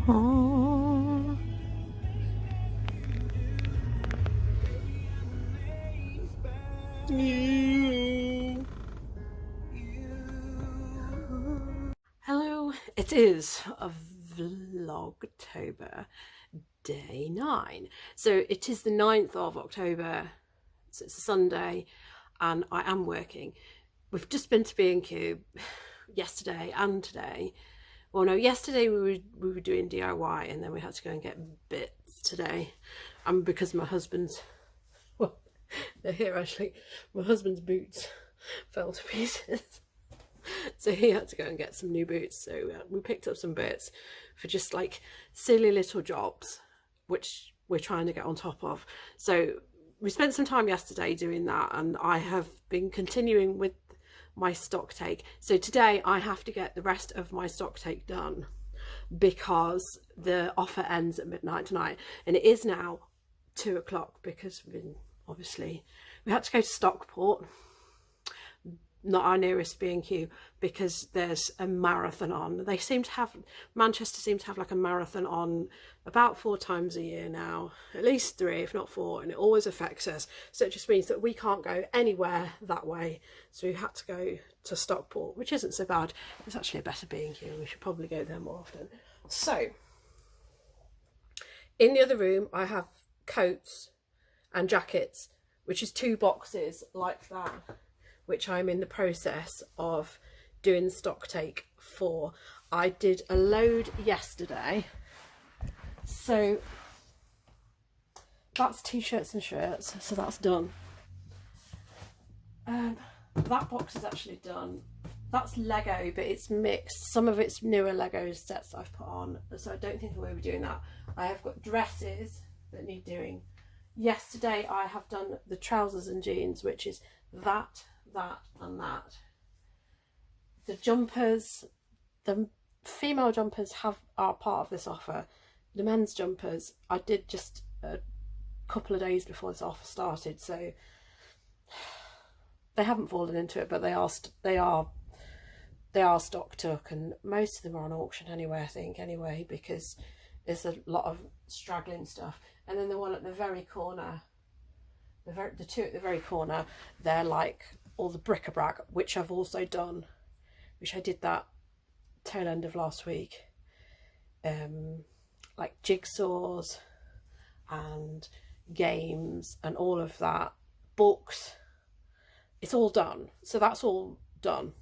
Oh. Hello, it is a Vlogtober day 9. So it is the 9th of October, so it's a Sunday, and I am working. We've just been to B&Q yesterday and today. Well, no, yesterday we were doing DIY, and then we had to go and get bits today. And because my husband's, well, they're here actually, my husband's boots fell to pieces. So he had to go and get some new boots. So we picked up some bits for just like silly little jobs, which we're trying to get on top of. So we spent some time yesterday doing that, and I have been continuing with my stock take. So today I have to get the rest of my stock take done because the offer ends at midnight tonight, and it is now 2 o'clock because obviously we had to go to Stockport, not our nearest B&Q, because there's a marathon on. They seem to have, Manchester seems to have like a marathon on about 4 times a year now, at least 3 if not 4, and it always affects us. So it just means that we can't go anywhere that way, so we had to go to Stockport, which isn't so bad. It's actually a better B&Q. We should probably go there more often. So in the other room I have coats and jackets, which is 2 boxes like that, which I'm in the process of doing stock take for. I did a load yesterday, so that's t-shirts and shirts, so that's done. That box is actually done. That's Lego, but it's mixed. Some of it's newer Lego sets I've put on, so I don't think I will be doing that. I have got dresses that need doing. Yesterday I have done the trousers and jeans, which is that and that. The jumpers, the female jumpers are part of this offer. The men's jumpers I did just a couple of days before this offer started, so they haven't fallen into it, but they are stock took, and most of them are on auction anyway, I think, anyway, because there's a lot of straggling stuff. And then the one at the very corner, the 2 at the very corner, they're like all the bric-a-brac, which I've also done, which I did that tail end of last week, like jigsaws and games and all of that, books. It's all done, so that's all done.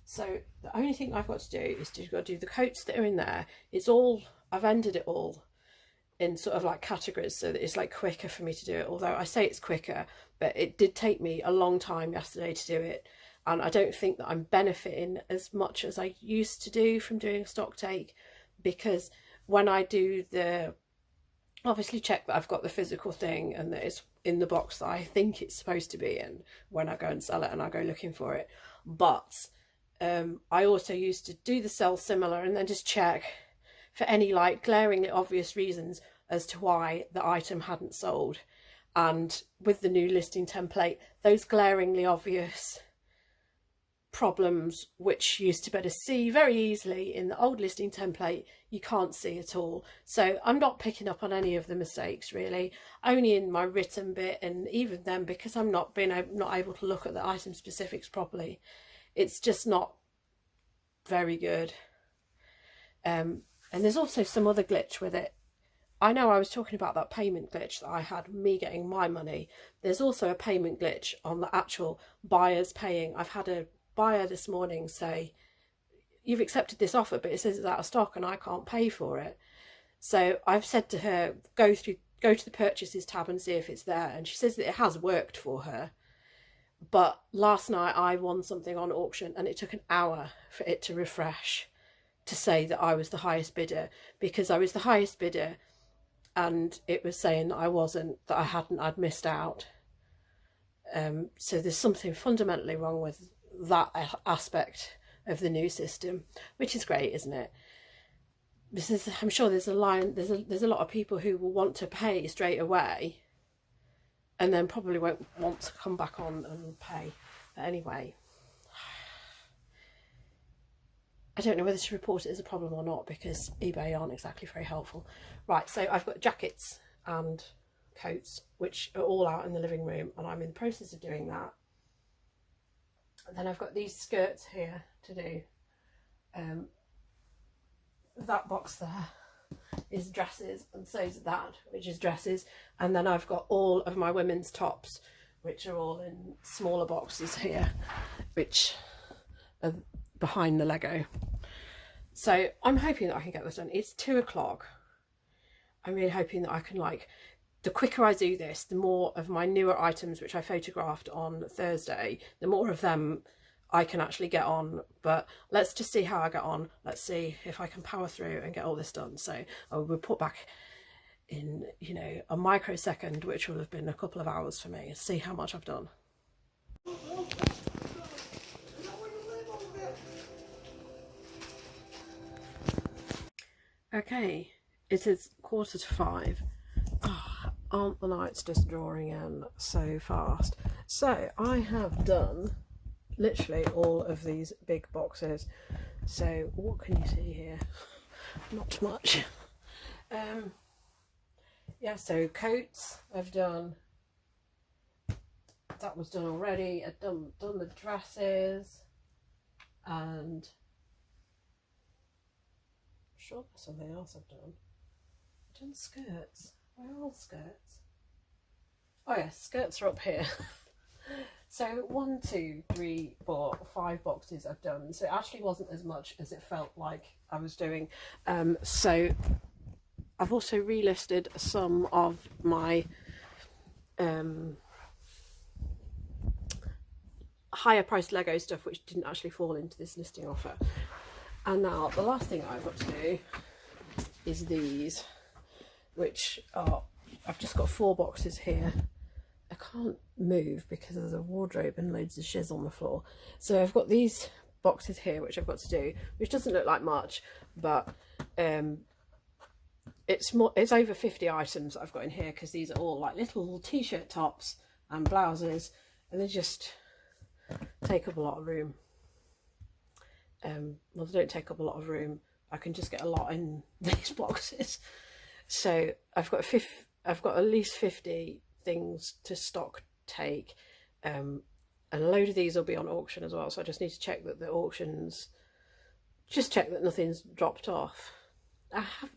So the only thing I've got to do is to do the coats that are in there. It's all, I've ended it all in sort of like categories so that it's like quicker for me to do it, although I say it's quicker, but it did take me a long time yesterday to do it, and I don't think that I'm benefiting as much as I used to do from doing a stock take, because when I do the, obviously check that I've got the physical thing and that it's in the box that I think it's supposed to be in when I go and sell it and I go looking for it, but I also used to do the sell similar and then just check for any like glaringly obvious reasons as to why the item hadn't sold. And with the new listing template, those glaringly obvious problems, which you used to better see very easily in the old listing template, you can't see at all. So I'm not picking up on any of the mistakes really, only in my written bit, and even then, because I'm not able to look at the item specifics properly, it's just not very good. And there's also some other glitch with it. I know I was talking about that payment glitch that I had, me getting my money. There's also a payment glitch on the actual buyers paying. I've had a buyer this morning say, you've accepted this offer, but it says it's out of stock and I can't pay for it. So I've said to her, go to the purchases tab and see if it's there. And she says that it has worked for her. But last night I won something on auction and it took an hour for it to refresh to say that I was the highest bidder, because I was the highest bidder and it was saying that I wasn't, that I'd missed out. So there's something fundamentally wrong with that aspect of the new system, which is great, isn't it? I'm sure there's a lot of people who will want to pay straight away and then probably won't want to come back on and pay. But anyway, I don't know whether to report it as a problem or not, because eBay aren't exactly very helpful. Right, so I've got jackets and coats, which are all out in the living room, and I'm in the process of doing that. And then I've got these skirts here to do. That box there is dresses, and so is that, which is dresses. And then I've got all of my women's tops, which are all in smaller boxes here, which are behind the Lego. So I'm hoping that I can get this done. It's 2 o'clock. I'm really hoping that I can, like, the quicker I do this, the more of my newer items, which I photographed on Thursday, the more of them I can actually get on. But let's just see how I get on. Let's see if I can power through and get all this done. So I'll report back in, you know, a microsecond, which will have been a couple of hours for me, and see how much I've done. Okay, it is 4:45. Oh, aren't the nights just drawing in so fast? So I have done literally all of these big boxes. So what can you see here? Not much. Yeah, so coats I've done. That was done already. I've done the dresses, and I'm sure there's something else I've done. I've done skirts. Where are all skirts? Oh yeah, skirts are up here. So 1, 2, 3, 4, 5 boxes I've done. So it actually wasn't as much as it felt like I was doing. So I've also relisted some of my higher priced Lego stuff, which didn't actually fall into this listing offer. And now the last thing I've got to do is these, which are, I've just got 4 boxes here. I can't move because there's a wardrobe and loads of shiz on the floor. So I've got these boxes here, which I've got to do, which doesn't look like much, but it's over 50 items that I've got in here, because these are all like little t-shirt tops and blouses, and they just take up a lot of room. Well, they don't take up a lot of room. I can just get a lot in these boxes. So I've got at least 50 things to stock take, and a load of these will be on auction as well. So I just need to check that the auctions, just check that nothing's dropped off.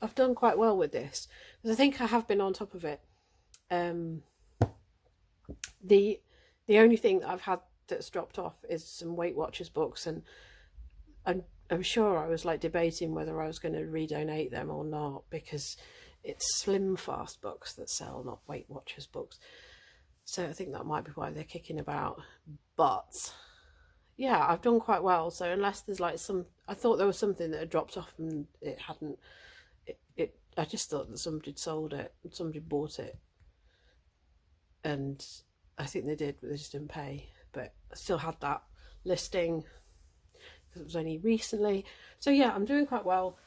I've done quite well with this, because I think I have been on top of it. The only thing that I've had that's dropped off is some Weight Watchers books, and I'm sure I was like debating whether I was going to redonate them or not, because it's Slim Fast books that sell, not Weight Watchers books. So I think that might be why they're kicking about. But yeah, I've done quite well. So unless there's like I thought there was something that had dropped off and it hadn't. I just thought that somebody had sold it, somebody bought it, and I think they did, but they just didn't pay. But I still had that listing because it was only recently. So yeah, I'm doing quite well.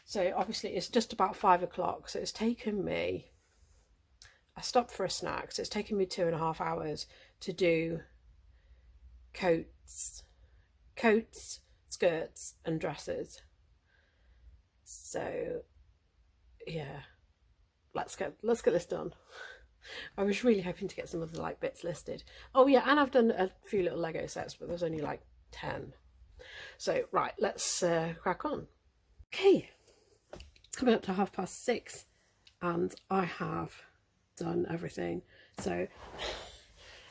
So obviously it's just about 5 o'clock. So it's taken me, I stopped for a snack. So it's taken me 2.5 hours to do coats, skirts and dresses. So yeah, let's get this done. I was really hoping to get some of the like bits listed. Oh yeah, and I've done a few little Lego sets, but there's only like 10. So right, let's crack on. Okay, it's coming up to 6:30 and I have done everything. So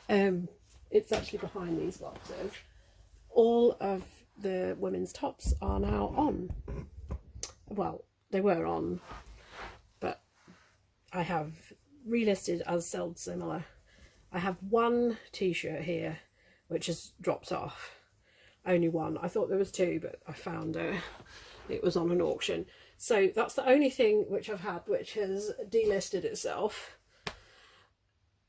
it's actually behind these boxes. All of the women's tops are now on. Well, they were on, but I have relisted as sold similar. I have one t-shirt here which has dropped off. Only one. I thought there was 2, but I found it was on an auction. So that's the only thing which I've had which has delisted itself.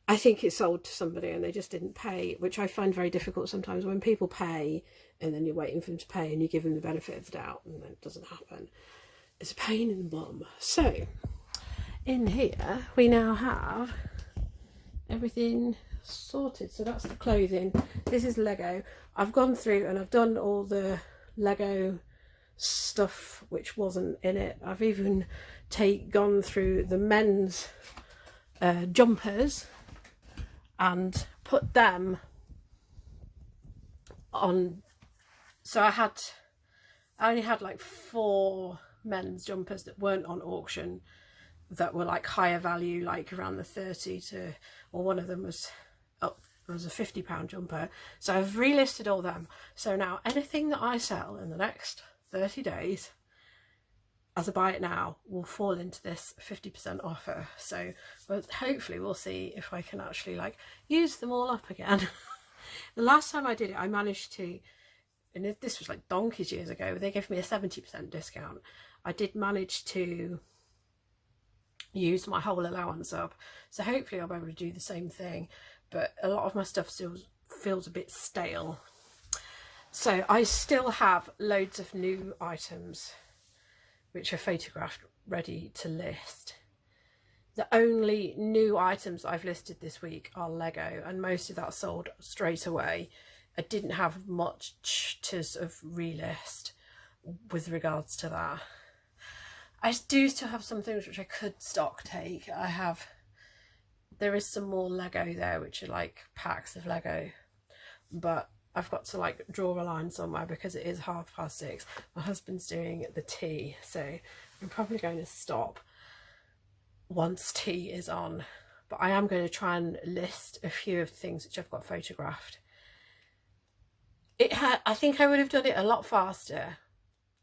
I think it's sold to somebody and they just didn't pay, which I find very difficult sometimes when people pay and then you're waiting for them to pay and you give them the benefit of the doubt and then it doesn't happen. It's a pain in the bum. So in here we now have everything sorted. So that's the clothing. This is Lego. I've gone through and I've done all the Lego stuff which wasn't in it. I've even gone through the men's jumpers and put them on. So I only had like 4 men's jumpers that weren't on auction, that were like higher value, like around the 30 to, or one of them was up, it was a £50 jumper. So I've relisted all them. So now anything that I sell in the next 30 days as I buy it now will fall into this 50% offer. So hopefully we'll see if I can actually like use them all up again. The last time I did it, I managed to, and this was like donkey's years ago, they gave me a 70% discount. I did manage to use my whole allowance up, so hopefully I'll be able to do the same thing, but a lot of my stuff still feels a bit stale. So I still have loads of new items which are photographed, ready to list. The only new items I've listed this week are Lego, and most of that sold straight away. I didn't have much to sort of relist with regards to that. I do still have some things which I could stock take. There is some more Lego there, which are like packs of Lego, but I've got to like draw a line somewhere because it is 6:30. My husband's doing the tea, so I'm probably going to stop once tea is on. But I am going to try and list a few of the things which I've got photographed. I think I would have done it a lot faster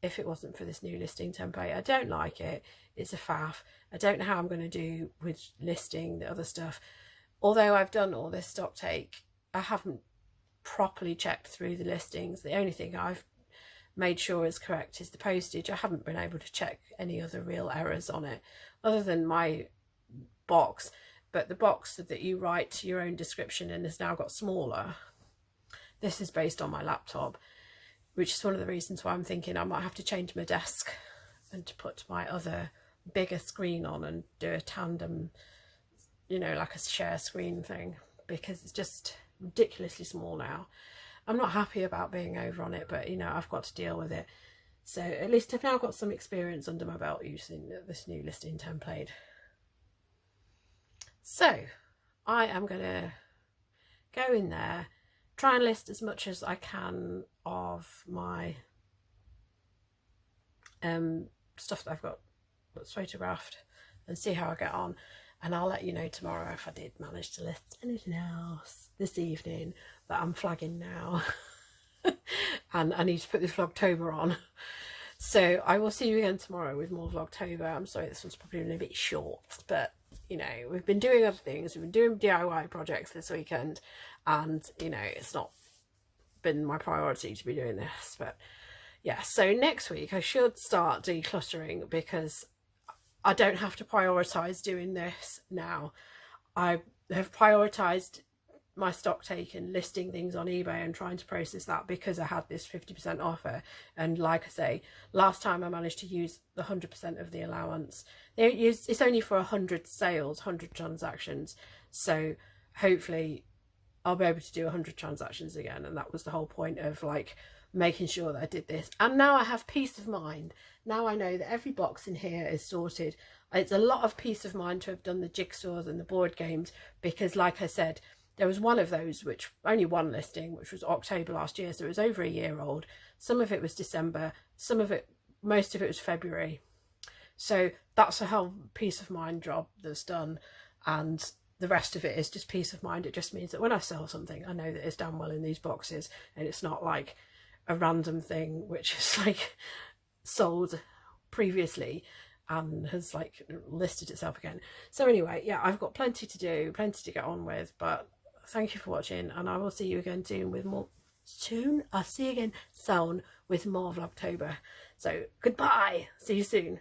if it wasn't for this new listing template. I don't like it. It's a faff. I don't know how I'm going to do with listing the other stuff. Although I've done all this stock take, I haven't properly checked through the listings. The only thing I've made sure is correct is the postage. I haven't been able to check any other real errors on it other than my box, but the box that you write your own description in has now got smaller. This is based on my laptop, which is one of the reasons why I'm thinking I might have to change my desk and to put my other bigger screen on and do a tandem, you know, like a share screen thing, because it's just ridiculously small now. I'm not happy about being over on it, but you know, I've got to deal with it. So at least I've now got some experience under my belt using this new listing template. So I am going to go in there, try and list as much as I can of my stuff that I've got that's photographed, and see how I get on. And I'll let you know tomorrow if I did manage to list anything else this evening that I'm flagging now. And I need to put this Vlogtober on. So I will see you again tomorrow with more Vlogtober. I'm sorry this one's probably a bit short, but you know, we've been doing other things. We've been doing DIY projects this weekend, and you know, it's not been my priority to be doing this. But yeah, so next week I should start decluttering, because I don't have to prioritise doing this now. I have prioritised my stock take and listing things on eBay and trying to process that because I had this 50% offer. And like I say, last time I managed to use the 100% of the allowance. It's only for 100 sales, 100 transactions. So hopefully I'll be able to do 100 transactions again. And that was the whole point of like making sure that I did this. And now I have peace of mind. Now I know that every box in here is sorted. It's a lot of peace of mind to have done the jigsaws and the board games, because like I said, there was one of those, which only one listing, which was October last year, so it was over a year old. Some of it was December, most of it was February. So that's a whole peace of mind job that's done, and the rest of it is just peace of mind. It just means that when I sell something, I know that it's done well in these boxes, and it's not like a random thing which is like sold previously and has like listed itself again. So anyway, yeah, I've got plenty to do, plenty to get on with, but thank you for watching, and I will see you again soon with more. I'll see you again soon with more Vlogtober. So goodbye, see you soon.